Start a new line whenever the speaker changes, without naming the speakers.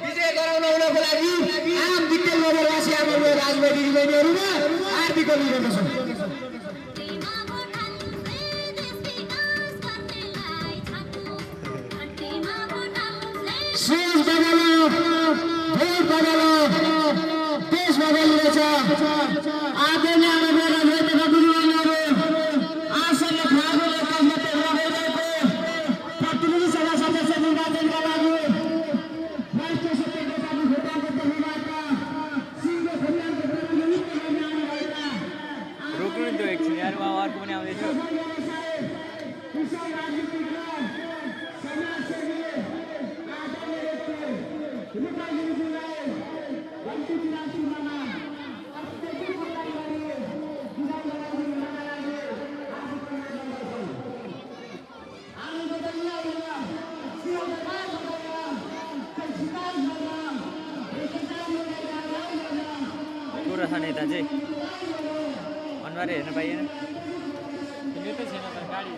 विजय गराउन उनको लागि आम विकल नगरवासी हाम्रो राजनीतिक दिदीबहिनीहरुमा हार्दिक अनुरोध छ। सोच बदलो, भोट बदलो, देश बदलिनेछ। आदरणीय हाम्रो राजनीतिक दिदीबहिनीहरु आसन खागोले कमते रहेको प्रतिनिधि सभा सदस्य निर्वाचनका लागि राष्ट्रिय सत्ताको लागि भोटाको तहबाट सिंह खरियालको प्रतिनिधित्व गर्न आउनुभएका
रोक्नु नि त्यो एकछिन यार उहाँ अर्को पनि आउँदैछ।
कुशल राजनीतिज्ञ समाजसेवी आदरणीय नेपालीजीलाई अन्तिम चुनाव चिन्हमा अत्यधिक मतदान गरी विजय गराउने हुनका लागि हार्दिक अनुरोध गर्दछौँ। हामी बदलिया सिंहदरबार बदलिया सिकाल गर्न भ्रष्टाचार गर्न
गोरखा नेता चाहिँ अनुहार हेर्न पाइएन।
नेता छैन त गाडी